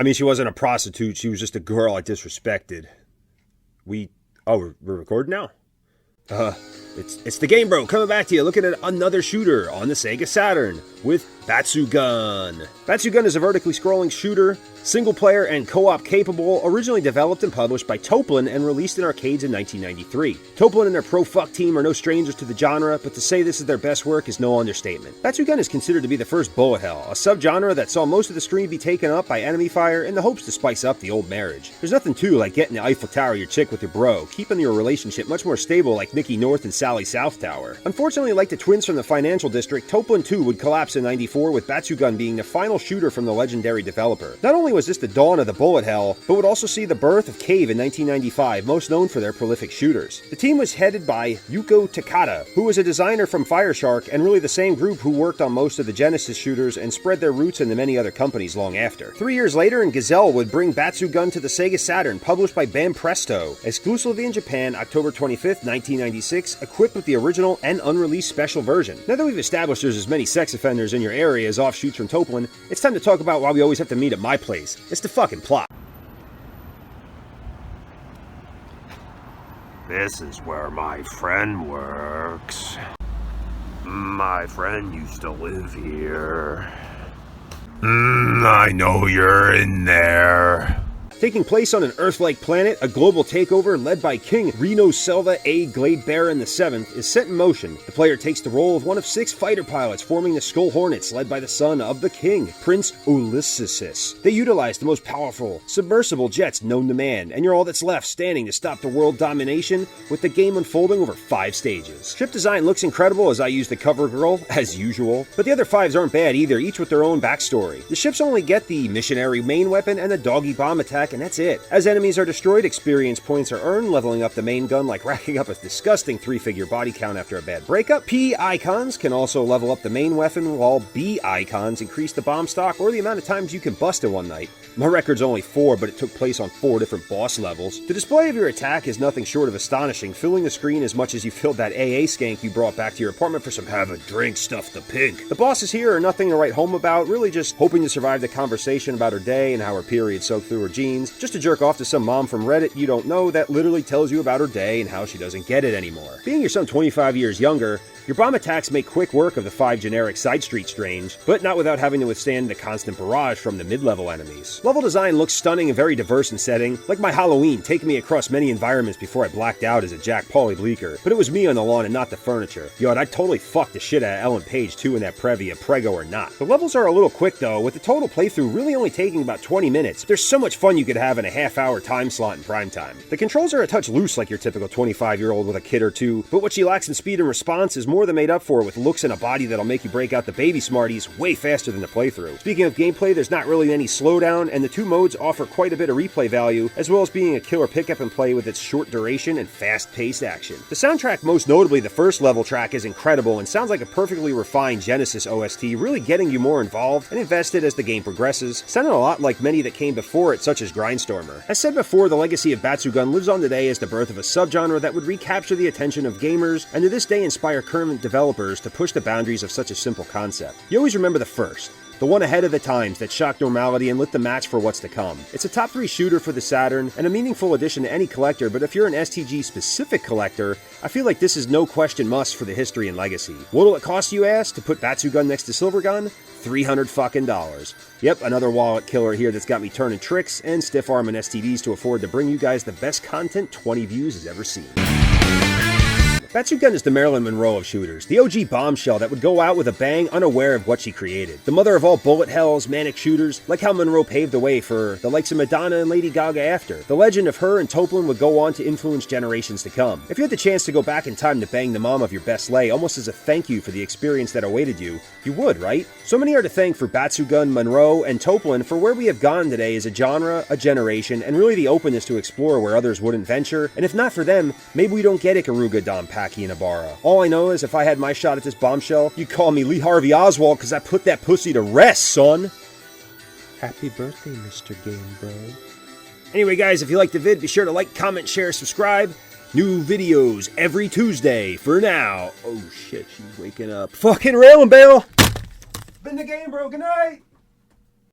I mean, she wasn't a prostitute. She was just a girl I disrespected. We're recording now? It's the Game Bro coming back to you looking at another shooter on the Sega Saturn with Batsu Gun. Batsu Gun is a vertically scrolling shooter, single player and co-op capable, originally developed and published by Toplin and released in arcades in 1993. Toplin and their pro-fuck team are no strangers to the genre, but to say this is their best work is no understatement. Batsu Gun is considered to be the first bullet hell, a subgenre that saw most of the screen be taken up by enemy fire in the hopes to spice up the old marriage. There's nothing too like getting the Eiffel Tower your chick with your bro, keeping your relationship much more stable like Nikki North and Sally South Tower. Unfortunately, like the twins from the financial district, Toplin 2 would collapse in 94 with Batsu Gun being the final shooter from the legendary developer. Not only was this the dawn of the bullet hell, but would also see the birth of Cave in 1995, most known for their prolific shooters. The team was headed by Yuko Takada, who was a designer from Fireshark and really the same group who worked on most of the Genesis shooters and spread their roots into many other companies long after. 3 years later, and Gazelle would bring Batsu Gun to the Sega Saturn, published by Banpresto, exclusively in Japan, October 25th, 1996, equipped with the original and unreleased special version. Now that we've established there's as many sex offenders in your area as offshoots from Toplin, it's time to talk about why we always have to meet at my place. It's the fucking plot. This is where my friend works. My friend used to live here. I know you're in there. Taking place on an Earth-like planet, a global takeover led by King Reno Selva A. Glade Baron VII is set in motion. The player takes the role of one of 6 fighter pilots forming the Skull Hornets, led by the son of the king, Prince Ulysses. They utilize the most powerful, submersible jets known to man, and you're all that's left standing to stop the world domination, with the game unfolding over 5 stages. Ship design looks incredible as I use the cover girl, as usual, but the other 5s aren't bad either, each with their own backstory. The ships only get the missionary main weapon and the doggy bomb attack, and that's it. As enemies are destroyed, experience points are earned, leveling up the main gun like racking up a disgusting 3-figure body count after a bad breakup. P icons can also level up the main weapon, while B icons increase the bomb stock or the amount of times you can bust in one night. My record's only 4, but it took place on 4 different boss levels. The display of your attack is nothing short of astonishing, filling the screen as much as you filled that AA skank you brought back to your apartment for some have a drink stuff the pig. The bosses here are nothing to write home about, really just hoping to survive the conversation about her day and how her period soaked through her jeans, just to jerk off to some mom from Reddit you don't know that literally tells you about her day and how she doesn't get it anymore. Being you're some 25 years younger, your bomb attacks make quick work of the 5 generic side street strange, but not without having to withstand the constant barrage from the mid-level enemies. Level design looks stunning and very diverse in setting, like my Halloween, taking me across many environments before I blacked out as a Jack Pauly Bleecker, but it was me on the lawn and not the furniture. Yo, I'd totally fuck the shit out of Ellen Page too in that Previa, Prego or not. The levels are a little quick though, with the total playthrough really only taking about 20 minutes. There's so much fun you could have in a half-hour time slot in prime time. The controls are a touch loose like your typical 25-year-old with a kid or two, but what she lacks in speed and response is more than made up for with looks and a body that'll make you break out the baby smarties way faster than the playthrough. Speaking of gameplay, there's not really any slowdown, and the 2 modes offer quite a bit of replay value, as well as being a killer pickup and play with its short duration and fast-paced action. The soundtrack, most notably the first level track, is incredible and sounds like a perfectly refined Genesis OST, really getting you more involved and invested as the game progresses, sounding a lot like many that came before it, such as Grindstormer. As said before, the legacy of Batsu Gun lives on today as the birth of a subgenre that would recapture the attention of gamers, and to this day inspire current developers to push the boundaries of such a simple concept. You always remember the first, the one ahead of the times that shocked normality and lit the match for what's to come. It's a top 3 shooter for the Saturn and a meaningful addition to any collector, but if you're an STG-specific collector, I feel like this is no question must for the history and legacy. What'll it cost, you ask, to put Batsu Gun next to Silver Gun? $300 fucking dollars. Yep, another wallet killer here that's got me turning tricks and stiff-arming STDs to afford to bring you guys the best content 20 views has ever seen. Batsu Gun is the Marilyn Monroe of shooters, the OG bombshell that would go out with a bang unaware of what she created. The mother of all bullet hells, manic shooters, like how Monroe paved the way for the likes of Madonna and Lady Gaga after. The legend of her and Toplin would go on to influence generations to come. If you had the chance to go back in time to bang the mom of your best lay, almost as a thank you for the experience that awaited you, you would, right? So many are to thank for Batsu Gun, Monroe, and Toplin for where we have gone today as a genre, a generation, and really the openness to explore where others wouldn't venture, and if not for them, maybe we don't get Ikaruga, Dom Paki, and Ibarra. All I know is if I had my shot at this bombshell, you'd call me Lee Harvey Oswald because I put that pussy to rest, son! Happy birthday, Mr. Game Bro. Anyway, guys, if you liked the vid, be sure to like, comment, share, subscribe. New videos every Tuesday. For now. Oh shit, she's waking up. Fucking railing, Bale! Been the Game Bro, good night!